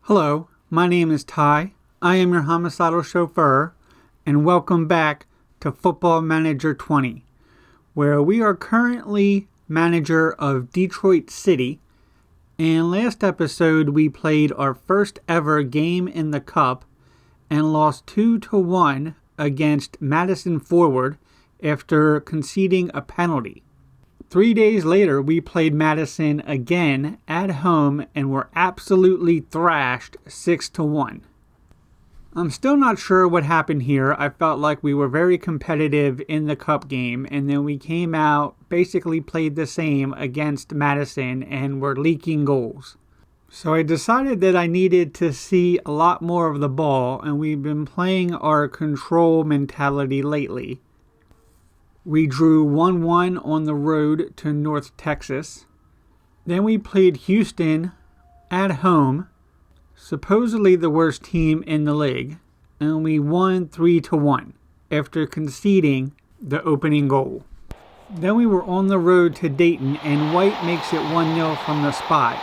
Hello, my name is Ty. I am your homicidal chauffeur, and welcome back to Football Manager 20, where we are currently manager of Detroit City. And last episode, we played our first ever game in the Cup and lost 2-1 against Madison Forward after conceding a penalty. 3 days later, we played Madison again at home and were absolutely thrashed 6-1. I'm still not sure what happened here. I felt like we were very competitive in the Cup game, and then we came out, basically played the same against Madison, and were leaking goals. So I decided that I needed to see a lot more of the ball, and we've been playing our control mentality lately. We drew 1-1 on the road to North Texas. Then we played Houston at home, supposedly the worst team in the league, and we won 3-1 after conceding the opening goal. Then we were on the road to Dayton, and White makes it 1-0 from the spot.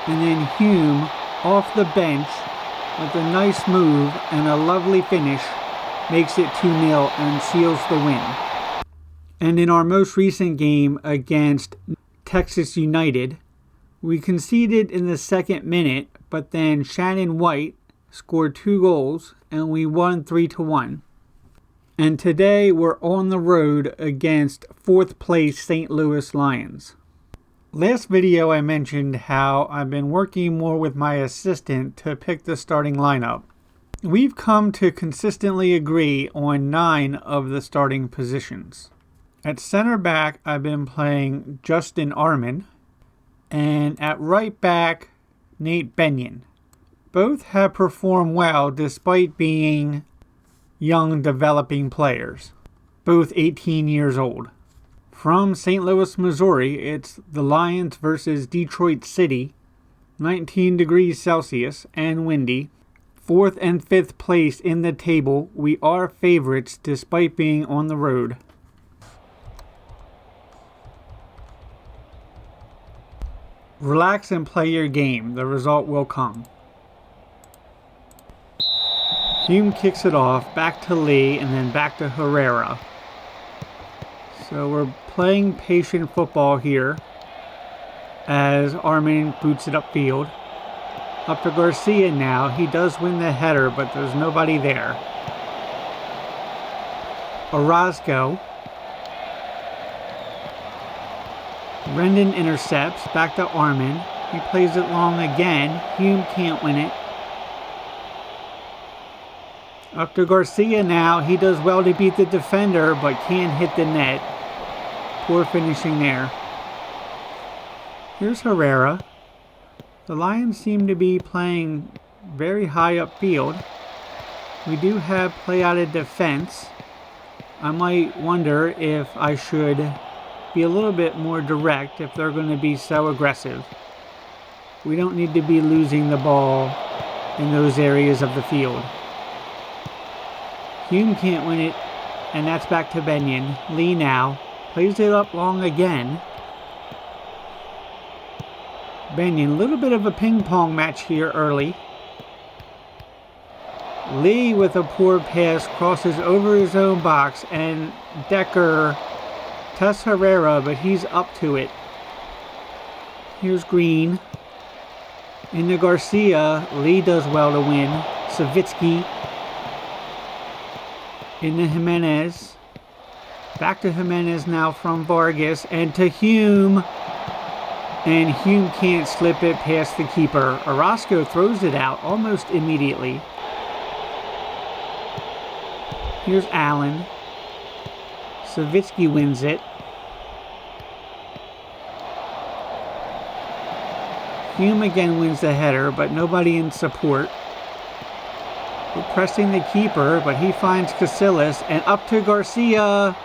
And then Hume, off the bench, with a nice move and a lovely finish, makes it 2-0 and seals the win. And in our most recent game against Texas United, we conceded in the second minute, but then Shannon White scored 2 goals and we won 3-1. And today we're on the road against 4th place St. Louis Lions. Last video I mentioned how I've been working more with my assistant to pick the starting lineup. We've come to consistently agree on 9 of the starting positions. At center back, I've been playing Justin Arman, and at right back, Nate Benyon. Both have performed well despite being young developing players, both 18 years old. From St. Louis, Missouri, it's the Lions versus Detroit City, 19 degrees Celsius and windy. 4th and 5th place in the table. We are favorites despite being on the road. Relax and play your game. The result will come. Hume kicks it off, back to Lee, and then back to Herrera. So we're playing patient football here as Armin boots it upfield. Up to Garcia now. He does win the header, but there's nobody there. Orozco. Rendon intercepts. Back to Armin. He plays it long again. Hume can't win it. Up to Garcia now. He does well to beat the defender, but can't hit the net. Poor finishing there. Here's Herrera. The Lions seem to be playing very high upfield. We do have play out of defense. I might wonder if I should be a little bit more direct if they're going to be so aggressive. We don't need to be losing the ball in those areas of the field. Hume can't win it, and that's back to Benyon. Lee now plays it up long again. Benyon, a little bit of a ping-pong match here early. Lee with a poor pass crosses over his own box, and Decker tests Herrera, but he's up to it. Here's Green. Into Garcia. Lee does well to win. Savitsky. Into Jimenez. Back to Jimenez now from Vargas, and to Hume. And Hume can't slip it past the keeper. Orozco throws it out almost immediately. Here's Allen. Savitsky wins it. Hume again wins the header, but nobody in support. We're pressing the keeper, but he finds Casillas, and up to Garcia,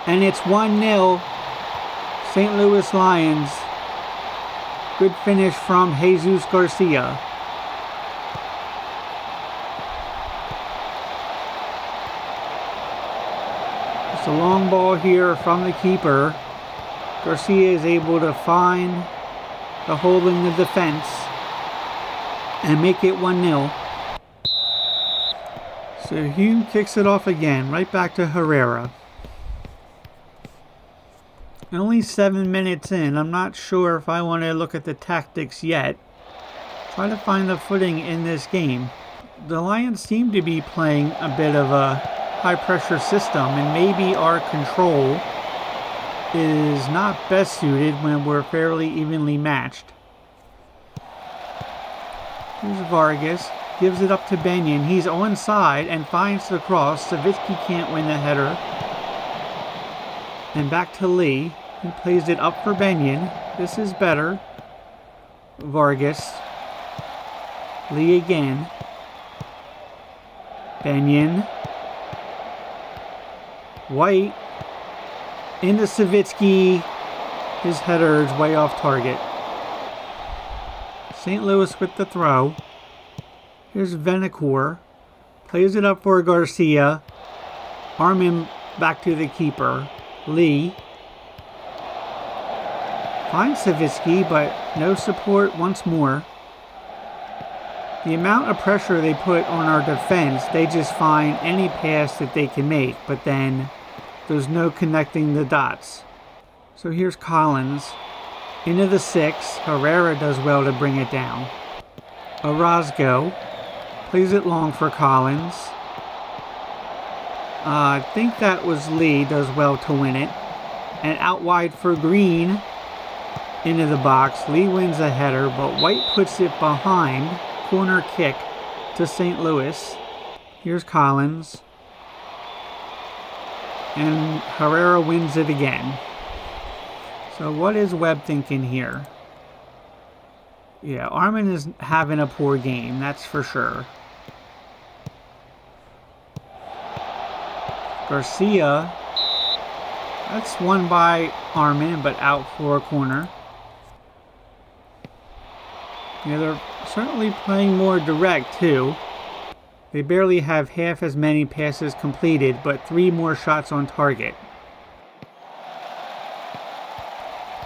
and it's 1-0. St. Louis Lions. Good finish from Jesus Garcia. It's a long ball here from the keeper. Garcia is able to find the hole in the defense. and make it 1-0. So Hume kicks it off again, right back to Herrera. Only 7 minutes in, I'm not sure if I want to look at the tactics yet. Try to find the footing in this game. The Lions seem to be playing a bit of a high-pressure system, and maybe our control is not best suited when we're fairly evenly matched. Here's Vargas, gives it up to Benyon. He's onside and finds the cross. Savitsky can't win the header. And back to Lee. He plays it up for Benyon. This is better. Vargas. Lee again. Benyon. White. Into Savitsky. His header is way off target. St. Louis with the throw. Here's Venacore. Plays it up for Garcia. Armin back to the keeper. Lee. Finds Savitsky, but no support once more. The amount of pressure they put on our defense, they just find any pass that they can make, but then there's no connecting the dots. So here's Collins. Into the 6. Herrera does well to bring it down. Orozco plays it long for Collins. I think that was Lee, does well to win it. And out wide for Green. Into the box. Lee wins a header, but White puts it behind. Corner kick to St. Louis. Here's Collins. And Herrera wins it again. So what is Webb thinking here? Yeah, Armin is having a poor game, that's for sure. Garcia. That's won by Armin, but out for a corner. Yeah, they're certainly playing more direct, too. They barely have half as many passes completed, but 3 more shots on target.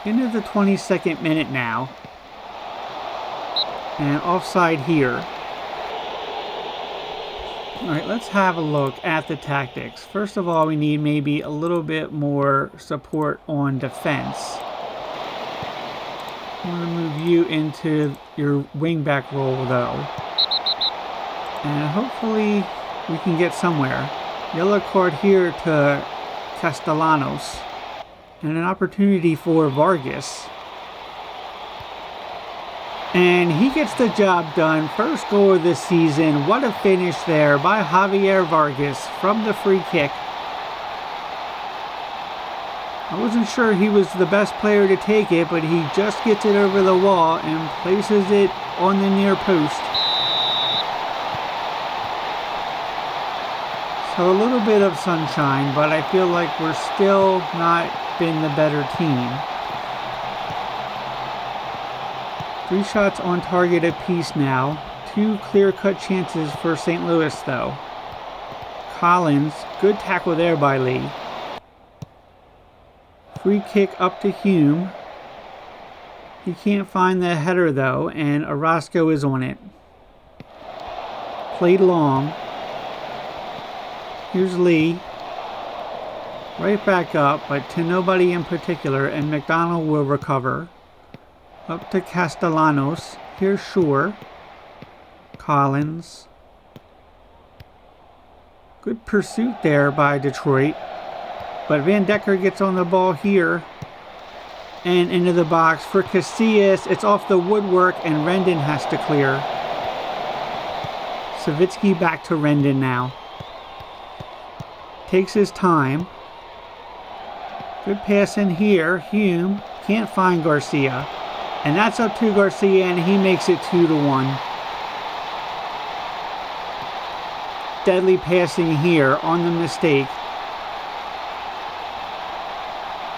Into the 22nd minute now. And offside here. Alright, let's have a look at the tactics. First of all, we need maybe a little bit more support on defense. I want to move you into your wingback role, though. And hopefully we can get somewhere. Yellow card here to Castellanos. And an opportunity for Vargas. And he gets the job done. First goal of the season. What a finish there by Javier Vargas from the free kick. I wasn't sure he was the best player to take it, but he just gets it over the wall and places it on the near post. So a little bit of sunshine, but I feel like we're still not been the better team. 3 shots on target apiece now. 2 clear-cut chances for St. Louis, though. Collins, good tackle there by Lee. Free kick up to Hume. He can't find the header, though, and Orozco is on it. Played long. Here's Lee. Right back up, but to nobody in particular, and McDonald will recover. Up to Castellanos. Here's Shore. Collins. Good pursuit there by Detroit. But Van Decker gets on the ball here. And into the box for Casillas. It's off the woodwork and Rendon has to clear. Savitsky back to Rendon now. Takes his time. Good pass in here. Hume can't find Garcia. And that's up to Garcia, and he makes it 2-1. Deadly passing here on the mistake.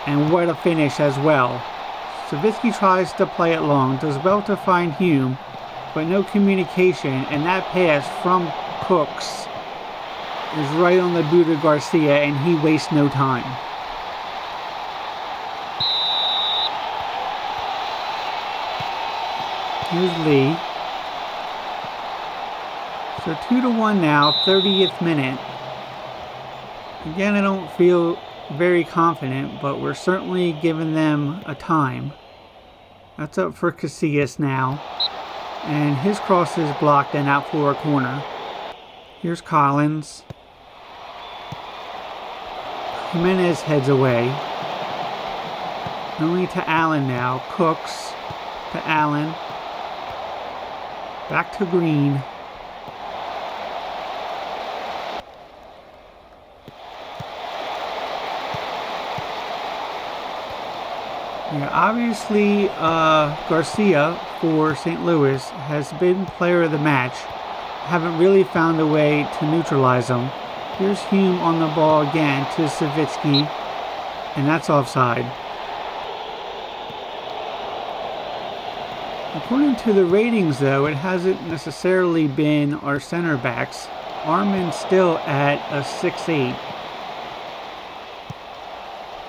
And what a finish as well. Savitsky tries to play it long, does well to find Hume, but no communication, and that pass from Cooks is right on the boot of Garcia, and he wastes no time. Here's Lee. So 2-1 now, 30th minute. Again, I don't feel very confident, but we're certainly giving them a time. That's up for Casillas now. And his cross is blocked and out for a corner. Here's Collins. Jimenez heads away. Only to Allen now. Cooks to Allen. Back to Green. Yeah, obviously, Garcia for St. Louis has been player of the match. Haven't really found a way to neutralize him. Here's Hume on the ball again to Savitsky, and that's offside. According to the ratings, though, it hasn't necessarily been our center backs. Armin's still at a 6'8".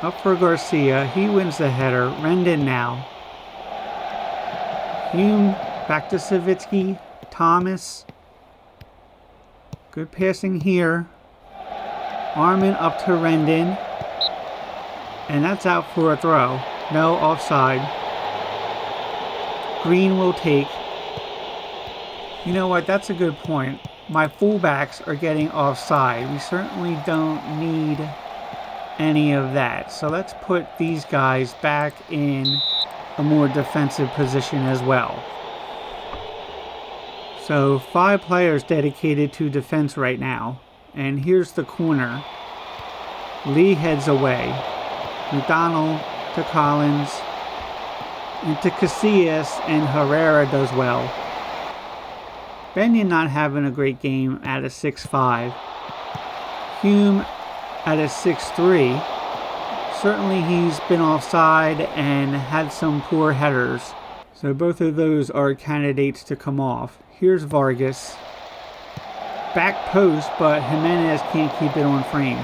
Up for Garcia. He wins the header. Rendon now. Hume back to Savitsky. Thomas. Good passing here. Armin up to Rendon. And that's out for a throw. No, offside. Green will take. You know what? That's a good point. My fullbacks are getting offside. We certainly don't need any of that. So let's put these guys back in a more defensive position as well. So 5 players dedicated to defense right now. And here's the corner. Lee heads away. McDonald to Collins. Into Casillas, and Herrera does well. Benyon not having a great game at a 6'5". Hume at a 6'3". Certainly he's been offside and had some poor headers. So both of those are candidates to come off. Here's Vargas. Back post, but Jimenez can't keep it on frame.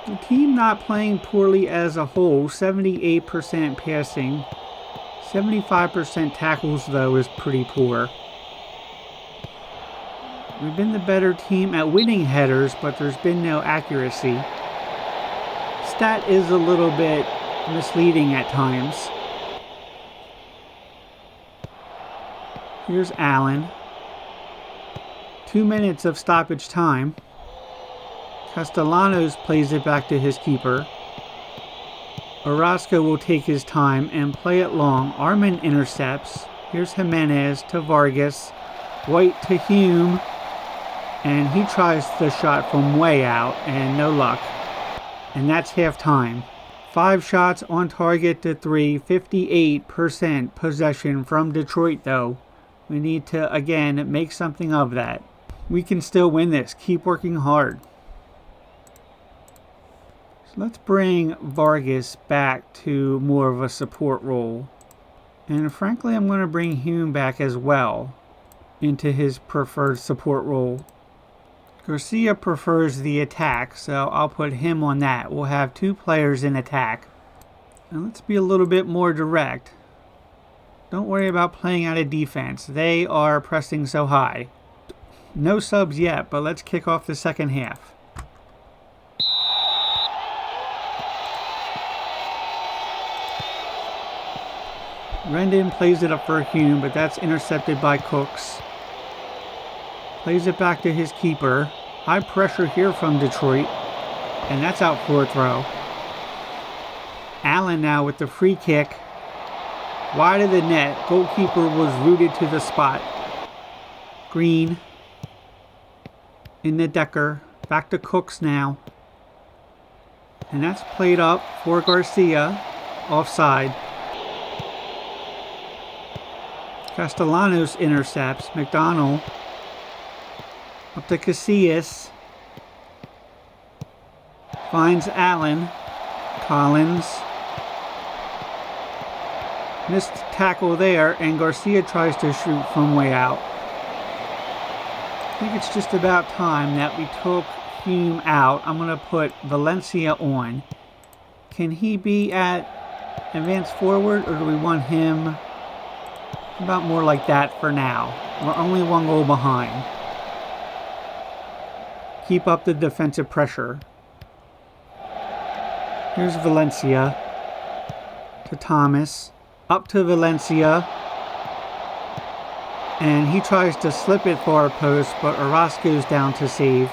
The team not playing poorly as a whole. 78% passing. 75% tackles, though, is pretty poor. We've been the better team at winning headers, but there's been no accuracy. Stat is a little bit misleading at times. Here's Allen. 2 minutes of stoppage time. Castellanos plays it back to his keeper. Orozco will take his time and play it long. Armin intercepts. Here's Jimenez to Vargas. White to Hume. And he tries the shot from way out and no luck. And that's halftime. 5 shots on target to 3. 58% possession from Detroit, though. We need to, again, make something of that. We can still win this. Keep working hard. So let's bring Vargas back to more of a support role. And frankly, I'm going to bring Hume back as well into his preferred support role. Garcia prefers the attack, so I'll put him on that. We'll have 2 players in attack. And let's be a little bit more direct. Don't worry about playing out of defense. They are pressing so high. No subs yet, but let's kick off the second half. Rendon plays it up for Hume, but that's intercepted by Cooks. Plays it back to his keeper. High pressure here from Detroit. And that's out for a throw. Allen now with the free kick. Wide of the net. Goalkeeper was rooted to the spot. Green. In the Decker. Back to Cooks now. And that's played up for Garcia. Offside. Castellanos intercepts. McDonald. Up to Casillas. Finds Allen. Collins. Missed tackle there, and Garcia tries to shoot from way out. I think it's just about time that we took Hume out. I'm going to put Valencia on. Can he be at advanced forward, or do we want him About more like that for now. We're only 1 goal behind. Keep up the defensive pressure. Here's Valencia. To Thomas. Up to Valencia. And he tries to slip it for our post, but Orozco's down to save.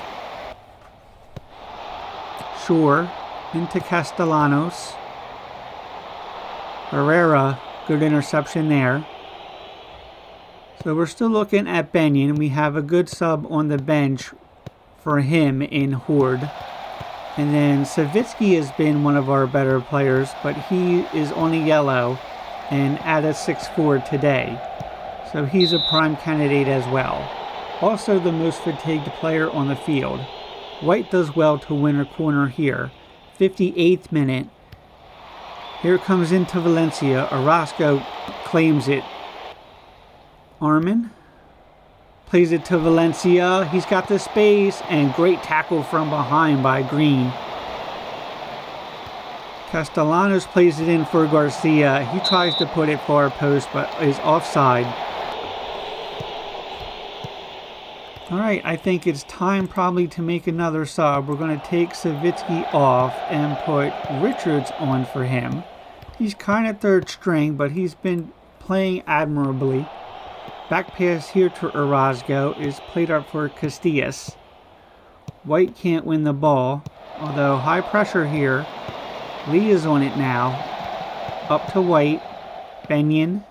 Shore. Into Castellanos. Herrera. Good interception there. So we're still looking at Benyon. We have a good sub on the bench for him in Horde. And then Savitsky has been one of our better players, but he is on a yellow and at a 6-4 today. So he's a prime candidate as well. Also the most fatigued player on the field. White does well to win a corner here. 58th minute. Here comes into Valencia. Orozco claims it. Armin plays it to Valencia. He's got the space and great tackle from behind by Green. Castellanos plays it in for Garcia. He tries to put it far post but is offside. Alright, I think it's time probably to make another sub. We're going to take Savitsky off and put Richards on for him. He's kind of third string, but he's been playing admirably. Back pass here to Orozco is played up for Castillas. White can't win the ball, although high pressure here. Lee is on it now. Up to White. Benyon.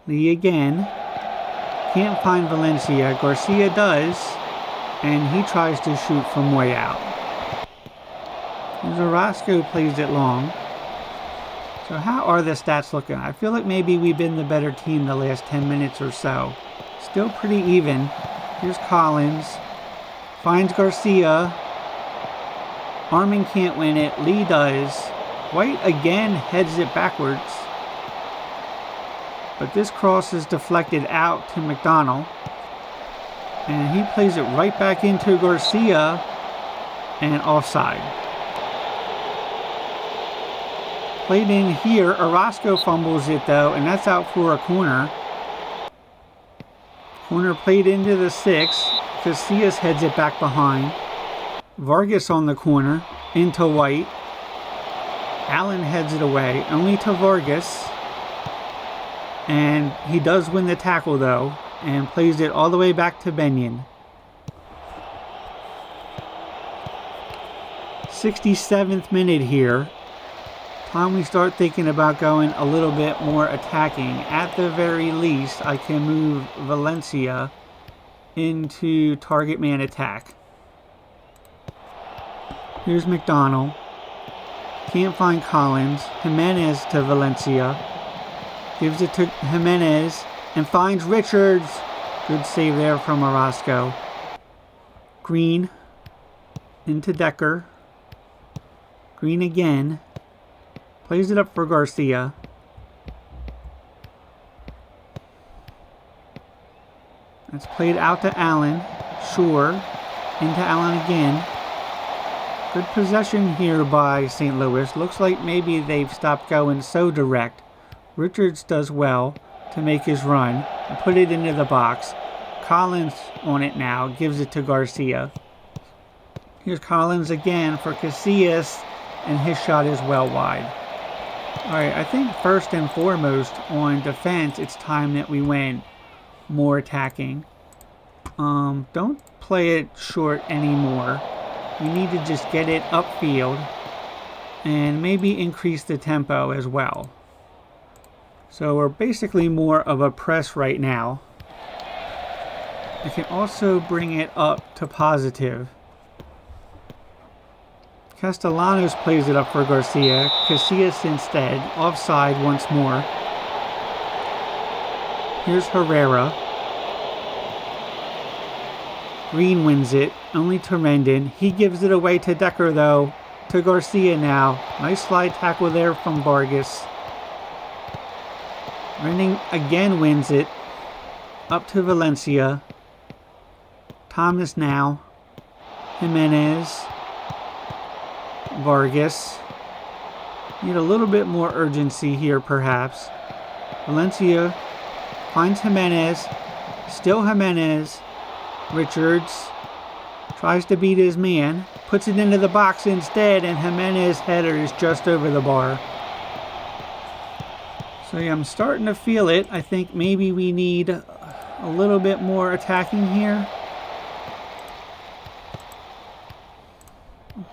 Lee again. Can't find Valencia. Garcia does, and he tries to shoot from way out. As Orozco plays it long. So how are the stats looking? I feel like maybe we've been the better team the last 10 minutes or so. Still pretty even. Here's Collins. Finds Garcia. Armin can't win it. Lee does. White again heads it backwards. But this cross is deflected out to McDonald. And he plays it right back into Garcia. And offside. Played in here. Orozco fumbles it though, and that's out for a corner. Corner played into the 6. Casillas heads it back behind. Vargas on the corner. Into White. Allen heads it away. Only to Vargas. And he does win the tackle though. And plays it all the way back to Benyon. 67th minute here. Time we start thinking about going a little bit more attacking. At the very least, I can move Valencia into target man attack. Here's McDonald. Can't find Collins. Jimenez to Valencia. Gives it to Jimenez and finds Richards. Good save there from Orozco. Green into Decker. Green again. Plays it up for Garcia. It's played out to Allen. Shore. Into Allen again. Good possession here by St. Louis. Looks like maybe they've stopped going so direct. Richards does well to make his run and put it into the box. Collins on it now. Gives it to Garcia. Here's Collins again for Casillas. And his shot is well wide. Alright, I think first and foremost on defense, it's time that we went more attacking. Don't play it short anymore. We need to just get it upfield and maybe increase the tempo as well. So we're basically more of a press right now. I can also bring it up to positive. Castellanos plays it up for Garcia. Casillas instead. Offside once more. Here's Herrera. Green wins it. Only to Rendon. He gives it away to Decker though. To Garcia now. Nice slide tackle there from Vargas. Rendon again wins it. Up to Valencia. Thomas now. Jimenez. Vargas. Need a little bit more urgency here perhaps. Valencia finds Jimenez. Still Jimenez. Richards tries to beat his man. Puts it into the box instead, and Jimenez's header is just over the bar. So yeah, I'm starting to feel it. I think maybe we need a little bit more attacking here.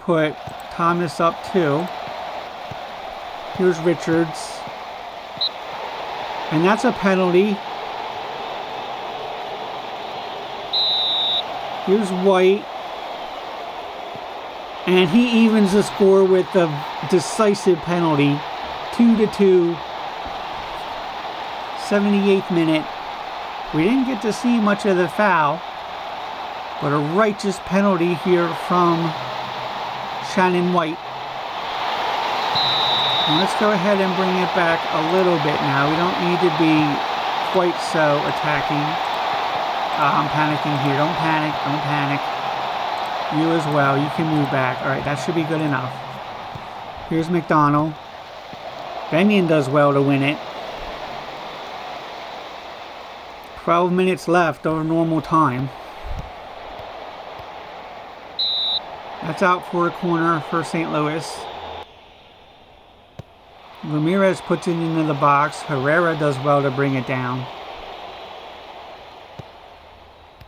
Put Thomas up too. Here's Richards. And that's a penalty. Here's White. And he evens the score with the decisive penalty. 2-2. 78th minute. We didn't get to see much of the foul, but a righteous penalty here from Shannon White. And let's go ahead and bring it back a little bit now. We don't need to be quite so attacking. I'm panicking here. Don't panic. Don't panic. You as well. You can move back. All right, that should be good enough. Here's McDonald. Benyon does well to win it. 12 minutes left of normal time. That's out for a corner for St. Louis. Ramirez puts it into the box. Herrera does well to bring it down.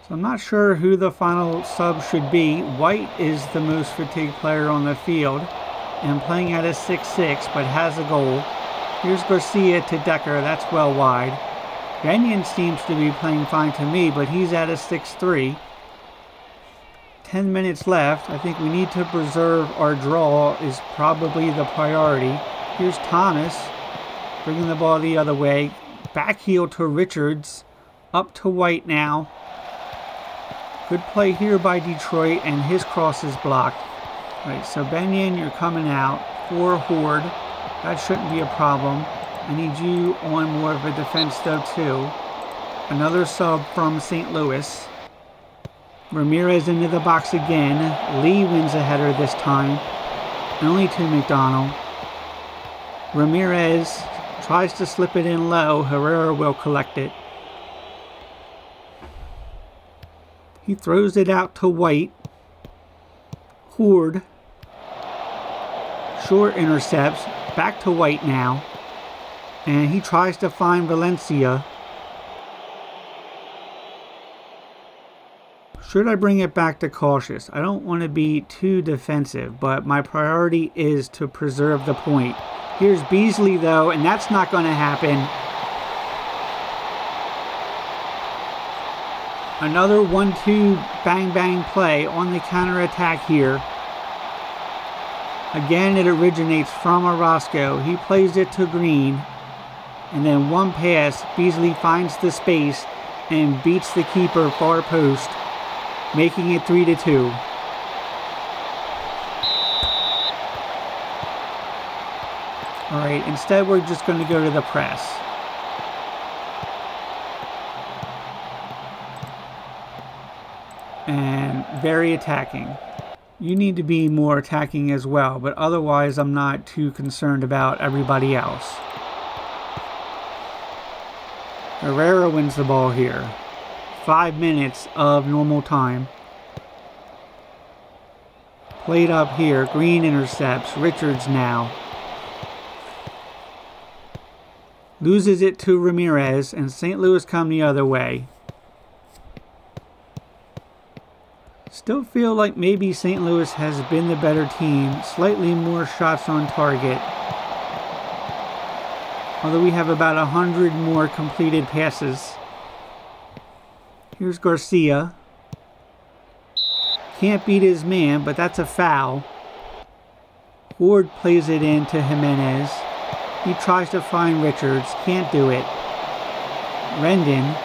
So I'm not sure who the final sub should be. White is the most fatigued player on the field and playing at a 6-6, but has a goal. Here's Garcia to Decker. That's well wide. Benyon seems to be playing fine to me, but he's at a 6-3. 10 minutes left. I think we need to preserve our draw is probably the priority. Here's Thomas bringing the ball the other way. Back heel to Richards. Up to White now. Good play here by Detroit, and his cross is blocked. All right, so Benyon, you're coming out for Horde. That shouldn't be a problem. I need you on more of a defense though too. Another sub from St. Louis. Ramirez into the box again. Lee wins a header this time. Only to McDonald. Ramirez tries to slip it in low. Herrera will collect it. He throws it out to White. Horde. Short intercepts. Back to White now. And he tries to find Valencia. Should I bring it back to cautious? I don't want to be too defensive, but my priority is to preserve the point. Here's Beasley though, and that's not going to happen. Another 1-2 bang-bang play on the counterattack here. Again, it originates from Orozco. He plays it to Green. And then one pass, Beasley finds the space and beats the keeper far post, making it 3-2. All right, instead we're just going to go to the press. And very attacking. You need to be more attacking as well, but otherwise I'm not too concerned about everybody else. Herrera wins the ball here. 5 minutes of normal time. Played up here. Green intercepts. Richards now. Loses it to Ramirez, and St. Louis come the other way. Still feel like maybe St. Louis has been the better team. Slightly more shots on target. Although we have about 100 more completed passes. Here's Garcia. Can't beat his man, but that's a foul. Ward plays it in to Jimenez. He tries to find Richards. Can't do it. Rendon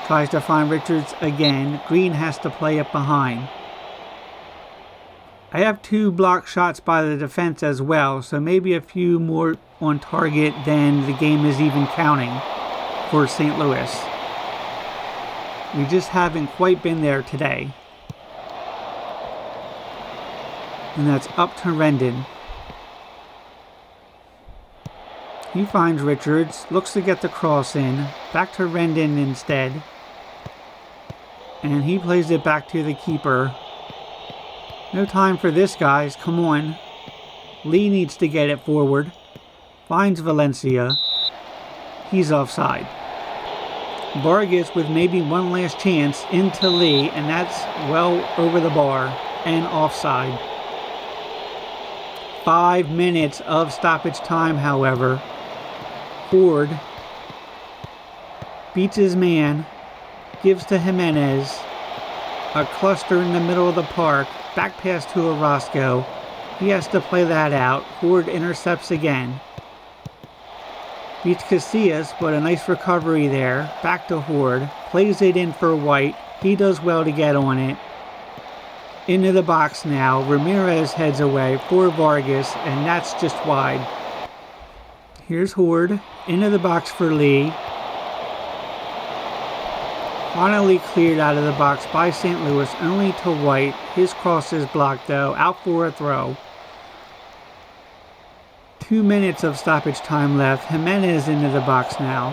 tries to find Richards again. Green has to play it behind. I have 2 block shots by the defense as well, so maybe a few more on target than the game is even counting for St. Louis. We just haven't quite been there today. And that's up to Rendon. He finds Richards, looks to get the cross in, back to Rendon instead. And he plays it back to the keeper. No time for this, guys, come on. Lee needs to get it forward. Finds Valencia. He's offside. Vargas with maybe one last chance into Lee, and that's well over the bar and offside. 5 minutes of stoppage time, however. Ford beats his man, gives to Jimenez. A cluster in the middle of the park, back pass to Orozco. He has to play that out. Ford intercepts again. Beats Casillas, but a nice recovery there. Back to Horde. Plays it in for White. He does well to get on it. Into the box now. Ramirez heads away for Vargas, and that's just wide. Here's Horde. Into the box for Lee. Finally cleared out of the box by St. Louis, only to White. His cross is blocked though. Out for a throw. 2 minutes of stoppage time left. Jimenez into the box now.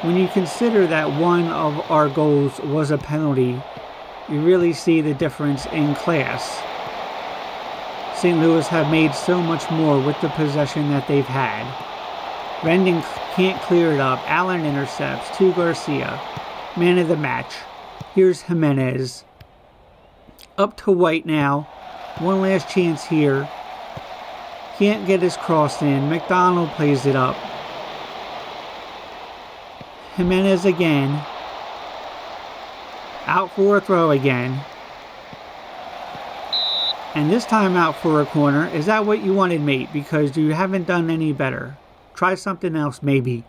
When you consider that one of our goals was a penalty, you really see the difference in class. St. Louis have made so much more with the possession that they've had. Rendon can't clear it up. Allen intercepts to Garcia. Man of the match. Here's Jimenez. Up to White now. One last chance here. Can't get his cross in. McDonald plays it up. Jimenez again. Out for a throw again. And this time out for a corner. Is that what you wanted, mate? Because you haven't done any better. Try something else, maybe.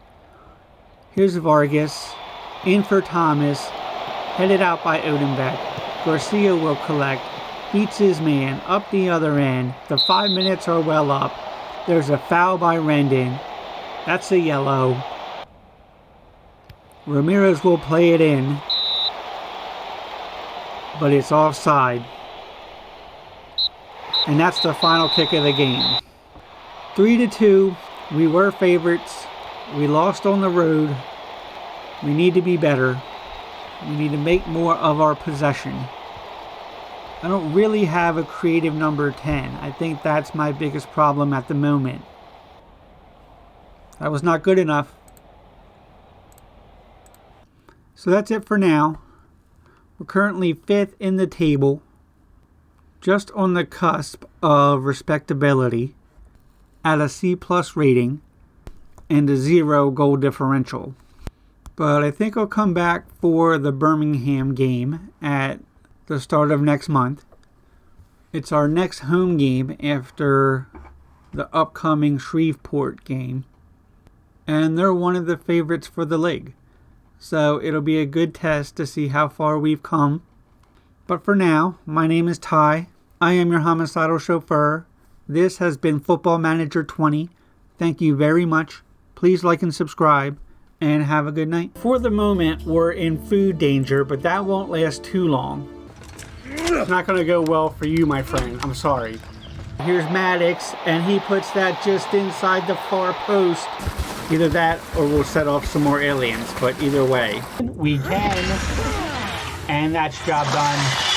Here's Vargas. In for Thomas. Headed out by Odenbeck. Garcia will collect. Beats his man. Up the other end. The 5 minutes are well up. There's a foul by Rendon. That's a yellow. Ramirez will play it in. But it's offside. And that's the final kick of the game. 3-2. We were favorites. We lost on the road. We need to be better. We need to make more of our possession. I don't really have a creative number 10. I think that's my biggest problem at the moment. That was not good enough. So that's it for now. We're currently 5th in the table. Just on the cusp of respectability. At a C+ rating. And a 0 goal differential. But I think I'll come back for the Birmingham game at the start of next month. It's our next home game after the upcoming Shreveport game. And they're one of the favorites for the league. So it'll be a good test to see how far we've come. But for now, my name is Ty. I am your homicidal chauffeur. This has been Football Manager 20. Thank you very much. Please like and subscribe. And have a good night. For the moment, we're in food danger, but that won't last too long. It's not going to go well for you, my friend. I'm sorry. Here's Maddox, and he puts that just inside the far post. Either that, or we'll set off some more aliens, but either way. We can. And that's job done.